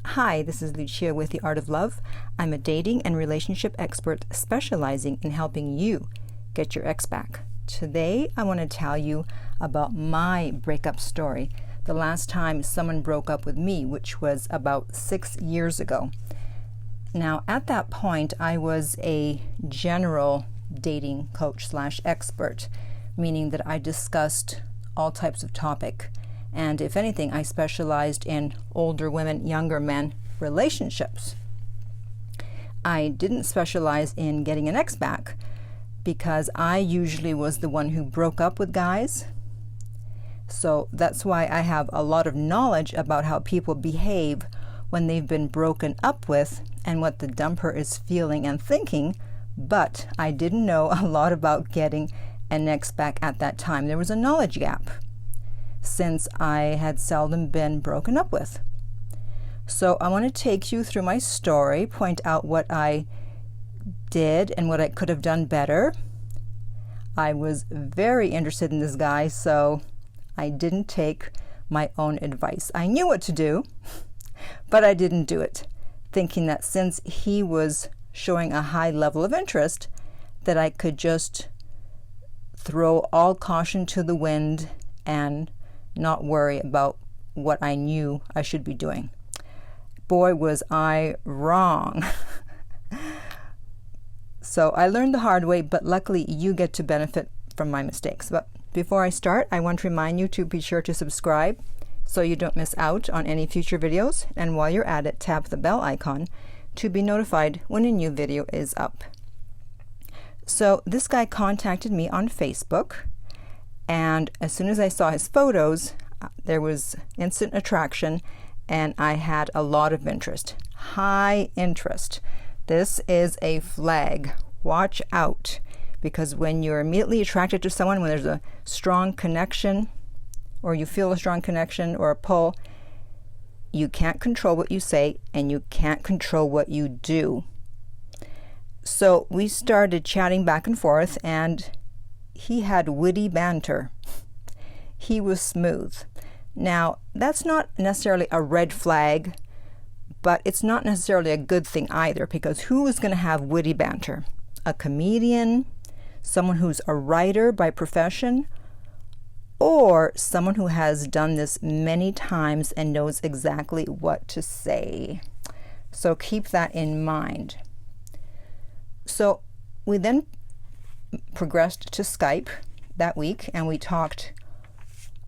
Hi, this is Lucia with The Art of Love. I'm a dating and relationship expert specializing in helping you get your ex back. Today, I want to tell you about my breakup story. The last time someone broke up with me, which was about 6 years ago. Now, at that point, I was a general dating coach / expert, meaning that I discussed all types of topic. And if anything, I specialized in older women, younger men relationships. I didn't specialize in getting an ex back because I usually was the one who broke up with guys. So that's why I have a lot of knowledge about how people behave when they've been broken up with and what the dumper is feeling and thinking, but I didn't know a lot about getting an ex back at that time. There was a knowledge gap since I had seldom been broken up with. So I want to take you through my story, point out what I did and what I could have done better. I was very interested in this guy, so I didn't take my own advice. I knew what to do, but I didn't do it, thinking that since he was showing a high level of interest, that I could just throw all caution to the wind and not worry about what I knew I should be doing. Boy, was I wrong. So I learned the hard way, but luckily you get to benefit from my mistakes. But before I start, I want to remind you to be sure to subscribe so you don't miss out on any future videos. And while you're at it, tap the bell icon to be notified when a new video is up. So this guy contacted me on Facebook, and as soon as I saw his photos, there was instant attraction, and I had a lot of interest. High interest. This is a flag. Watch out, because when you're immediately attracted to someone, when there's a strong connection, or you feel a strong connection or a pull, you can't control what you say, and you can't control what you do. So we started chatting back and forth, and he had witty banter. He was smooth. Now, that's not necessarily a red flag, but it's not necessarily a good thing either, because who is going to have witty banter? A comedian, someone who's a writer by profession, or someone who has done this many times and knows exactly what to say. So keep that in mind. So we then progressed to Skype that week, and we talked,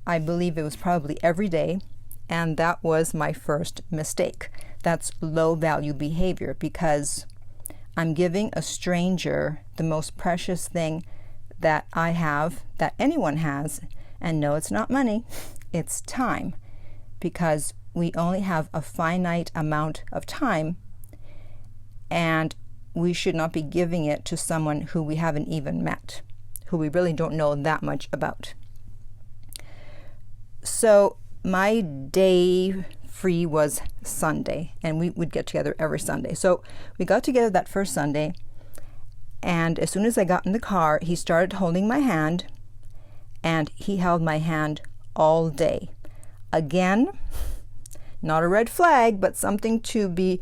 I believe it was probably every day, and that was my first mistake. That's low value behavior, because I'm giving a stranger the most precious thing that I have, that anyone has, and no, it's not money, it's time, because we only have a finite amount of time, and we should not be giving it to someone who we haven't even met, who we really don't know that much about. So my day free was Sunday, and we would get together every Sunday. So we got together that first Sunday, and as soon as I got in the car, he started holding my hand, and he held my hand all day. Again, not a red flag, but something to be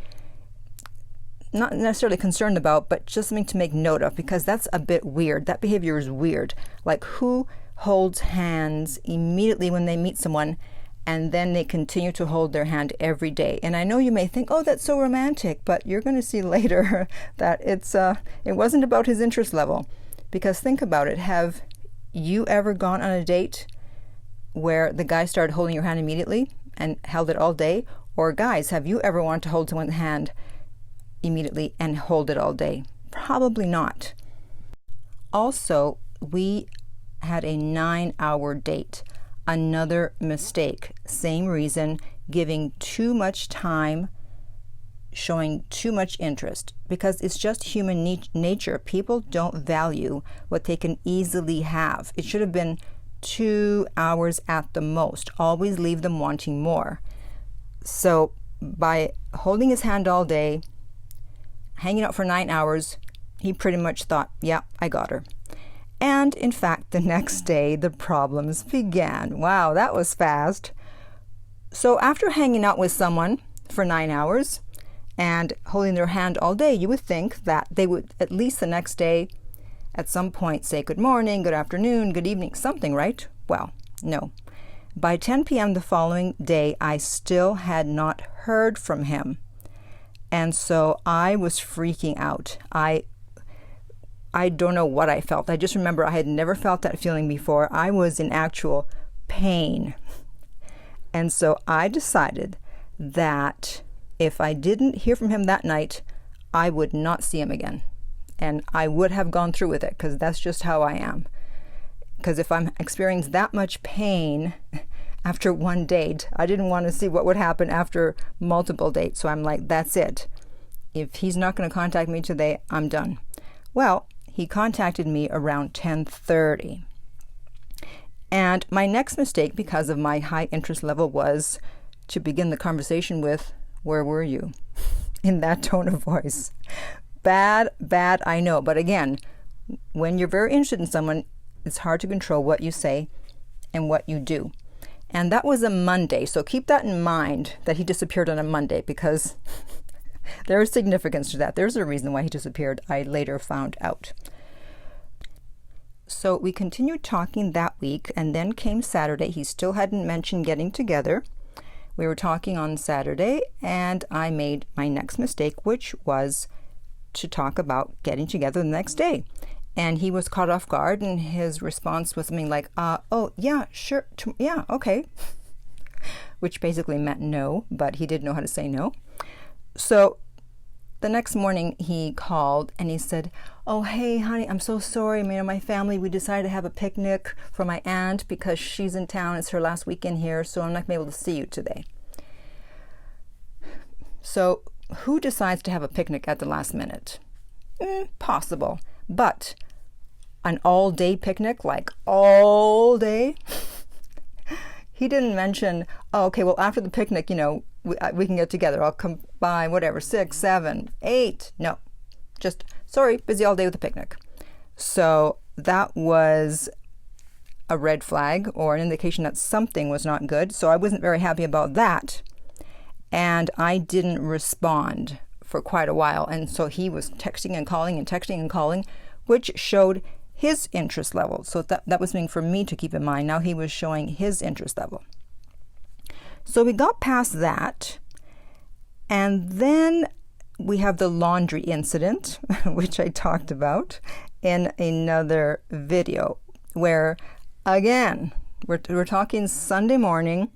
not necessarily concerned about, but just something to make note of, because that's a bit weird. That behavior is weird. Like, who holds hands immediately when they meet someone, and then they continue to hold their hand every day? And I know you may think, oh, that's so romantic, but you're going to see later that it wasn't about his interest level. Because think about it. Have you ever gone on a date where the guy started holding your hand immediately and held it all day? Or guys, have you ever wanted to hold someone's hand immediately and hold it all day? Probably not. Also, we had a 9-hour date. Another mistake. Same reason, giving too much time, showing too much interest, because it's just human nature. People don't value what they can easily have. It should have been 2 hours at the most. Always leave them wanting more. So by holding his hand all day, hanging out for 9 hours, he pretty much thought, yeah, I got her. And in fact, the next day, the problems began. Wow, that was fast. So after hanging out with someone for 9 hours and holding their hand all day, you would think that they would at least the next day at some point say good morning, good afternoon, good evening, something, right? Well, no. By 10 p.m. the following day, I still had not heard from him. And so I was freaking out. I don't know what I felt. I just remember I had never felt that feeling before. I was in actual pain. And so I decided that if I didn't hear from him that night, I would not see him again. And I would have gone through with it because that's just how I am. Because if I'm experiencing that much pain after one date, I didn't want to see what would happen after multiple dates. So I'm like, that's it. If he's not going to contact me today, I'm done. Well, he contacted me around 10:30. And my next mistake, because of my high interest level, was to begin the conversation with, "Where were you?" in that tone of voice. Bad, I know. But again, when you're very interested in someone, it's hard to control what you say and what you do. And that was a Monday. So keep that in mind, that he disappeared on a Monday, because there is significance to that. There's a reason why he disappeared, I later found out. So we continued talking that week, and then came Saturday. He still hadn't mentioned getting together. We were talking on Saturday, and I made my next mistake, which was to talk about getting together the next day. And he was caught off guard, and his response was something like, oh, yeah, sure, yeah, okay. Which basically meant no, but he didn't know how to say no. So the next morning he called and he said, "Oh, hey, honey, I'm so sorry. My family, we decided to have a picnic for my aunt because she's in town. It's her last weekend here, so I'm not going to be able to see you today." So who decides to have a picnic at the last minute? Possible. But an all-day picnic, like all day? He didn't mention, "Oh, okay, well, after the picnic, we can get together. I'll come by, whatever, 6, 7, 8. No, just, sorry, busy all day with the picnic. So that was a red flag, or an indication that something was not good. So I wasn't very happy about that. And I didn't respond for quite a while. And so he was texting and calling and texting and calling, which showed his interest level. So that was something for me to keep in mind. Now he was showing his interest level. So we got past that, and then we have the laundry incident, which I talked about in another video, where, again, we're talking Sunday morning,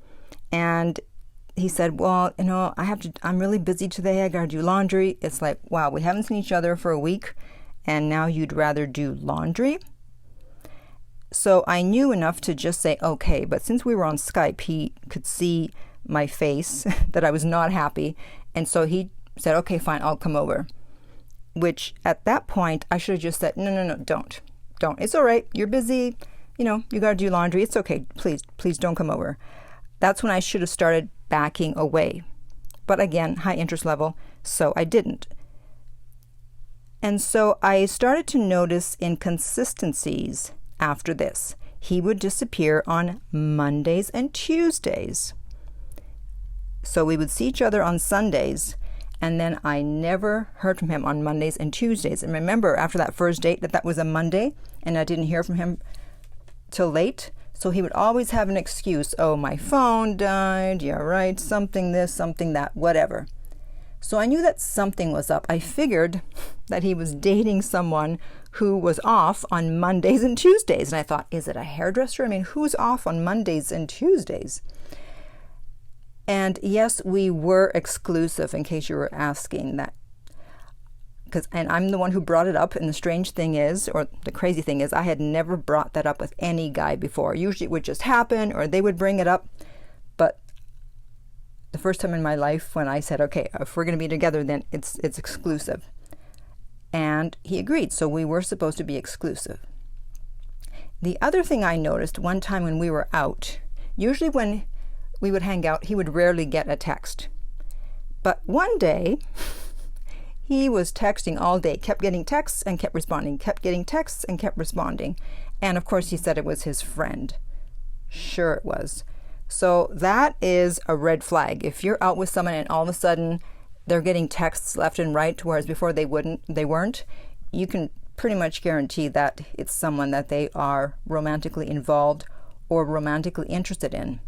and he said, "Well, I'm really busy today. I gotta do laundry." It's like, wow, we haven't seen each other for a week, and now you'd rather do laundry? So I knew enough to just say, okay, but since we were on Skype, he could see my face, that I was not happy. And so he said, "Okay, fine, I'll come over." Which at that point, I should have just said, no, don't. It's all right. You're busy. You got to do laundry. It's okay. Please don't come over. That's when I should have started backing away. But again, high interest level, so I didn't. And so I started to notice inconsistencies after this. He would disappear on Mondays and Tuesdays. So we would see each other on Sundays, and then I never heard from him on Mondays and Tuesdays. And remember, after that first date, that was a Monday, and I didn't hear from him till late. So he would always have an excuse. "Oh, my phone died. Yeah, right. Something this, something that, whatever." So I knew that something was up. I figured that he was dating someone who was off on Mondays and Tuesdays. And I thought, is it a hairdresser? Who's off on Mondays and Tuesdays? And yes, we were exclusive, in case you were asking that. And I'm the one who brought it up. And the strange thing is, or the crazy thing is, I had never brought that up with any guy before. Usually it would just happen, or they would bring it up. But the first time in my life when I said, okay, if we're going to be together, then it's exclusive. And he agreed. So we were supposed to be exclusive. The other thing I noticed one time when we were out, usually when we would hang out, he would rarely get a text. But one day, he was texting all day, kept getting texts and kept responding, kept getting texts and kept responding. And of course, he said it was his friend. Sure it was. So that is a red flag. If you're out with someone and all of a sudden they're getting texts left and right, whereas before they weren't, you can pretty much guarantee that it's someone that they are romantically involved or romantically interested in.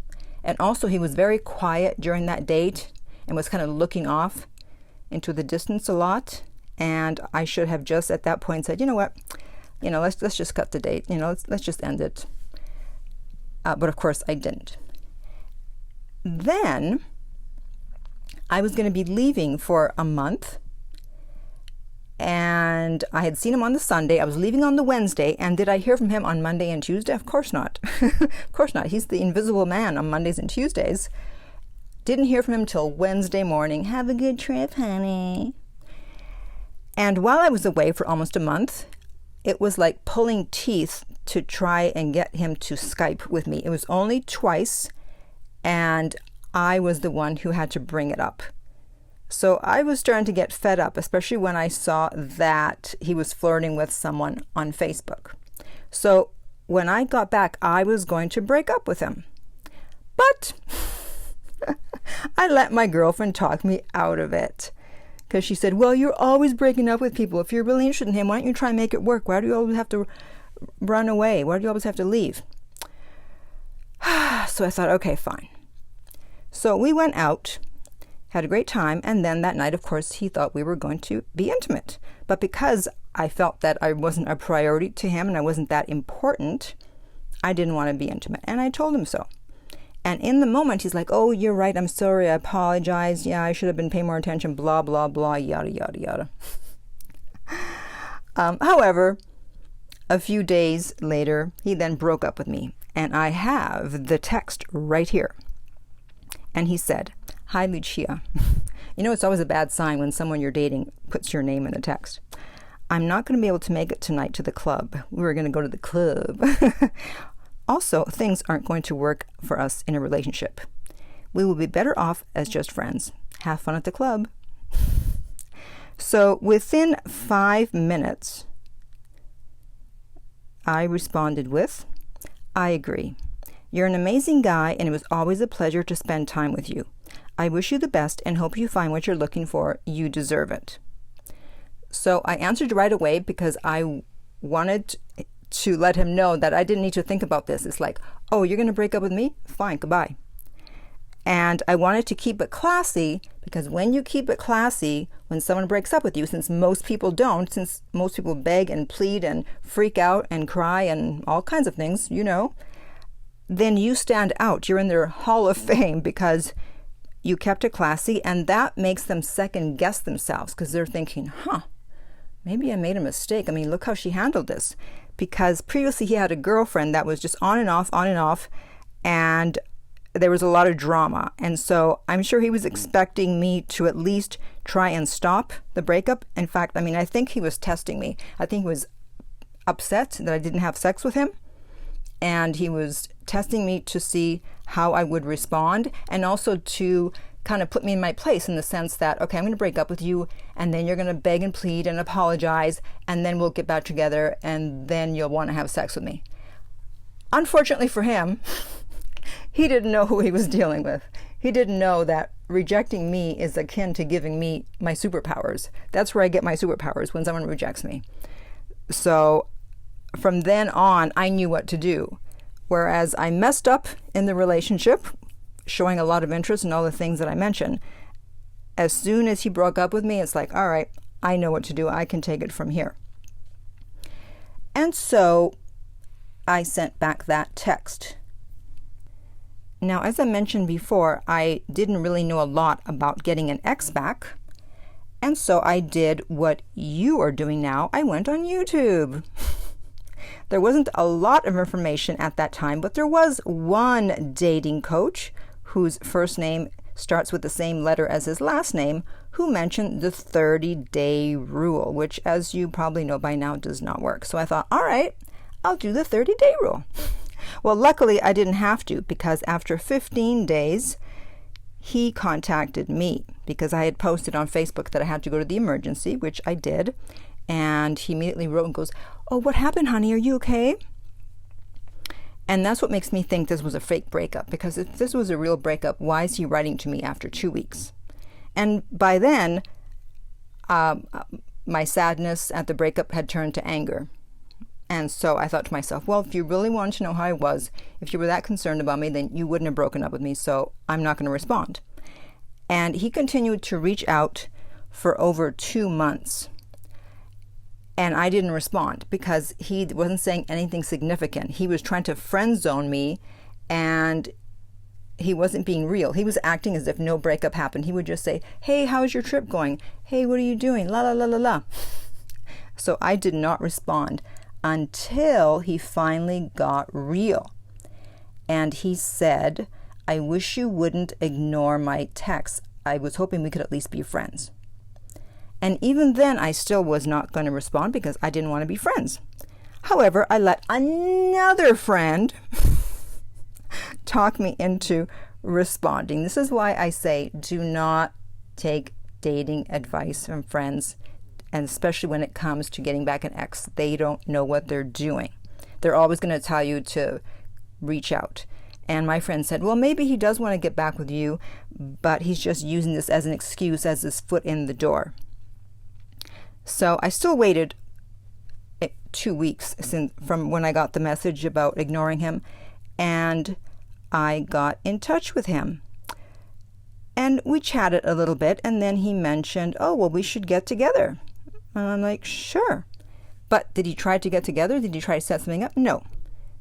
And also, he was very quiet during that date and was kind of looking off into the distance a lot. And I should have just at that point said, you know what, let's just cut the date. Let's just end it. But of course, I didn't. Then I was going to be leaving for a month, and I had seen him on the Sunday. I was leaving on the Wednesday, and did I hear from him on Monday and Tuesday? Of course not. Of course not. He's the invisible man on Mondays and Tuesdays. Didn't hear from him till Wednesday morning. Have a good trip, honey. And while I was away for almost a month, it was like pulling teeth to try and get him to Skype with me. It was only twice, and I was the one who had to bring it up. So I was starting to get fed up, especially when I saw that he was flirting with someone on Facebook. So when I got back, I was going to break up with him. But I let my girlfriend talk me out of it. Because she said, well, you're always breaking up with people. If you're really interested in him, why don't you try and make it work? Why do you always have to run away? Why do you always have to leave? So I thought, okay, fine. So we went out, had a great time, and then that night, of course, he thought we were going to be intimate. But because I felt that I wasn't a priority to him and I wasn't that important, I didn't want to be intimate. And I told him so. And in the moment, he's like, oh, you're right. I'm sorry. I apologize. Yeah, I should have been paying more attention. Blah, blah, blah, yada, yada, yada. However, a few days later, he then broke up with me. And I have the text right here. And he said, hi, Lucia. It's always a bad sign when someone you're dating puts your name in the text. I'm not going to be able to make it tonight to the club. We were going to go to the club. Also, things aren't going to work for us in a relationship. We will be better off as just friends. Have fun at the club. So within 5 minutes, I responded with, I agree. You're an amazing guy, and it was always a pleasure to spend time with you. I wish you the best and hope you find what you're looking for. You deserve it. So I answered right away because I wanted to let him know that I didn't need to think about this. It's like, oh, you're going to break up with me? Fine, goodbye. And I wanted to keep it classy because when you keep it classy, when someone breaks up with you, since most people don't, since most people beg and plead and freak out and cry and all kinds of things, then you stand out. You're in their hall of fame because you kept it classy, and that makes them second guess themselves because they're thinking, maybe I made a mistake. I mean, look how she handled this. Because previously he had a girlfriend that was just on and off, and there was a lot of drama. And so I'm sure he was expecting me to at least try and stop the breakup. In fact, I think he was testing me. I think he was upset that I didn't have sex with him. And he was testing me to see how I would respond, and also to kind of put me in my place in the sense that, okay, I'm going to break up with you, and then you're going to beg and plead and apologize, and then we'll get back together, and then you'll want to have sex with me. Unfortunately for him, he didn't know who he was dealing with. He didn't know that rejecting me is akin to giving me my superpowers. That's where I get my superpowers, when someone rejects me. So from then on, I knew what to do. Whereas I messed up in the relationship, showing a lot of interest in all the things that I mentioned. As soon as he broke up with me, it's like, all right, I know what to do. I can take it from here. And so I sent back that text. Now, as I mentioned before, I didn't really know a lot about getting an ex back. And so I did what you are doing now. I went on YouTube. There wasn't a lot of information at that time, but there was one dating coach whose first name starts with the same letter as his last name, who mentioned the 30-day rule, which, as you probably know by now, does not work. So I thought, all right, I'll do the 30-day rule. Well, luckily, I didn't have to, because after 15 days, he contacted me because I had posted on Facebook that I had to go to the emergency, which I did. And he immediately wrote and goes, oh, what happened, honey? Are you okay? And that's what makes me think this was a fake breakup, because if this was a real breakup, why is he writing to me after 2 weeks? And by then, my sadness at the breakup had turned to anger. And so I thought to myself, well, if you really wanted to know how I was, if you were that concerned about me, then you wouldn't have broken up with me, so I'm not going to respond. And he continued to reach out for over 2 months. And I didn't respond because he wasn't saying anything significant. He was trying to friend zone me, and he wasn't being real. He was acting as if no breakup happened. He would just say, hey, how's your trip going? Hey, what are you doing? La, la, la, la, la. So I did not respond until he finally got real. And he said, I wish you wouldn't ignore my texts. I was hoping we could at least be friends. And even then, I still was not going to respond because I didn't want to be friends. However, I let another friend talk me into responding. This is why I say do not take dating advice from friends, and especially when it comes to getting back an ex. They don't know what they're doing. They're always going to tell you to reach out. And my friend said, well, maybe he does want to get back with you, but he's just using this as an excuse, as his foot in the door. So I still waited 2 weeks from when I got the message about ignoring him, and I got in touch with him. And we chatted a little bit, and then he mentioned, oh, well, we should get together. And I'm like, sure. But did he try to get together? Did he try to set something up? No.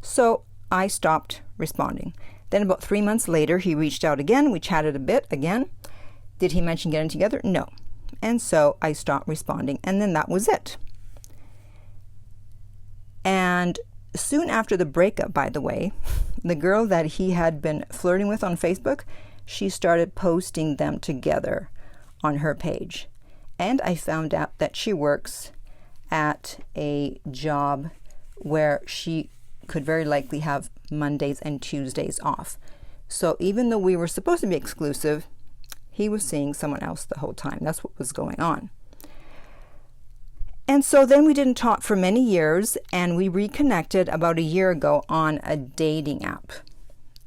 So I stopped responding. Then about 3 months later, he reached out again. We chatted a bit again. Did he mention getting together? No. And so I stopped responding, and then that was it. And soon after the breakup, by the way, the girl that he had been flirting with on Facebook, she started posting them together on her page. And I found out that she works at a job where she could very likely have Mondays and Tuesdays off. So even though we were supposed to be exclusive, he was seeing someone else the whole time. That's what was going on. And so then we didn't talk for many years, and we reconnected about a year ago on a dating app.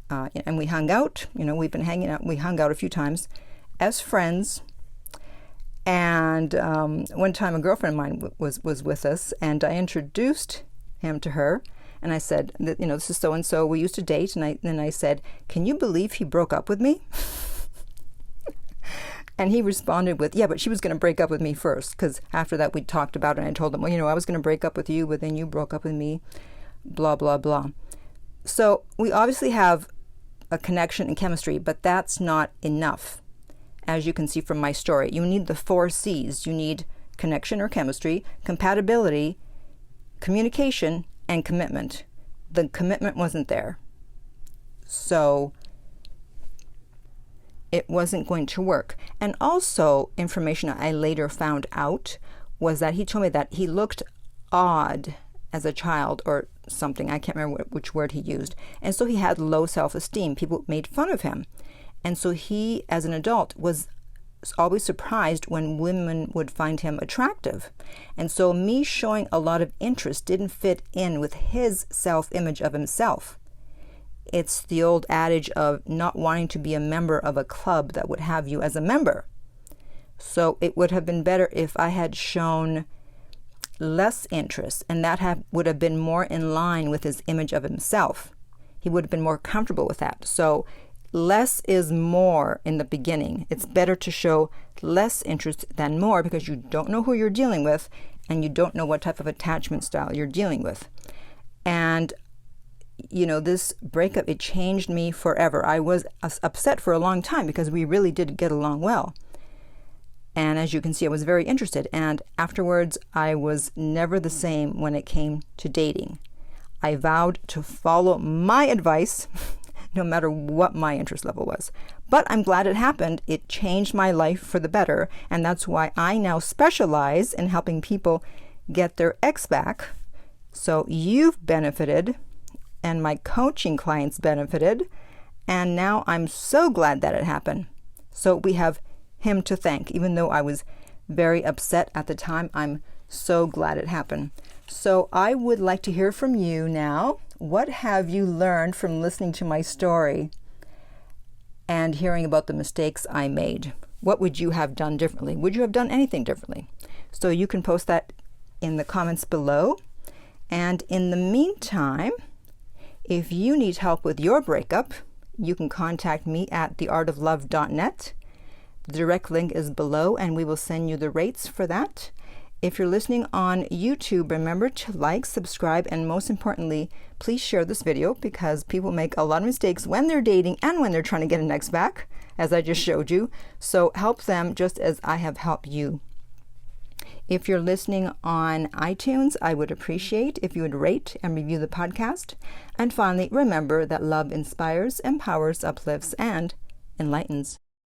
And we hung out. We've been hanging out. We hung out a few times as friends. And one time a girlfriend of mine was with us, and I introduced him to her. And I said, this is so-and-so. We used to date. And then I said, can you believe he broke up with me? And he responded with, yeah, but she was going to break up with me first, because after that we talked about it, and I told him, well, I was going to break up with you, but then you broke up with me, blah, blah, blah. So we obviously have a connection and chemistry, but that's not enough. As you can see from my story, you need the 4 C's. You need connection or chemistry, compatibility, communication, and commitment. The commitment wasn't there. So it wasn't going to work. And also, information I later found out was that he told me that he looked odd as a child or something. I can't remember which word he used. And so he had low self-esteem. People made fun of him. And so he, as an adult, was always surprised when women would find him attractive. And so me showing a lot of interest didn't fit in with his self-image of himself. It's the old adage of not wanting to be a member of a club that would have you as a member. So it would have been better if I had shown less interest, and that would have been more in line with his image of himself. He would have been more comfortable with that. So less is more in the beginning. It's better to show less interest than more, because you don't know who you're dealing with, and you don't know what type of attachment style you're dealing with. And this breakup, it changed me forever. I was upset for a long time because we really did get along well. And as you can see, I was very interested. And afterwards, I was never the same when it came to dating. I vowed to follow my advice, no matter what my interest level was. But I'm glad it happened. It changed my life for the better. And that's why I now specialize in helping people get their ex back. So you've benefited, and my coaching clients benefited, and now I'm so glad that it happened. So we have him to thank. Even though I was very upset at the time, I'm so glad it happened. So I would like to hear from you now. what have you learned from listening to my story and hearing about the mistakes I made? What would you have done differently? Would you have done anything differently? So you can post that in the comments below. And in the meantime, if you need help with your breakup, you can contact me at theartoflove.net. The direct link is below, and we will send you the rates for that. If you're listening on YouTube, remember to like, subscribe, and most importantly, please share this video, because people make a lot of mistakes when they're dating and when they're trying to get an ex back, as I just showed you. So help them just as I have helped you. If you're listening on iTunes, I would appreciate if you would rate and review the podcast. And finally, remember that love inspires, empowers, uplifts, and enlightens.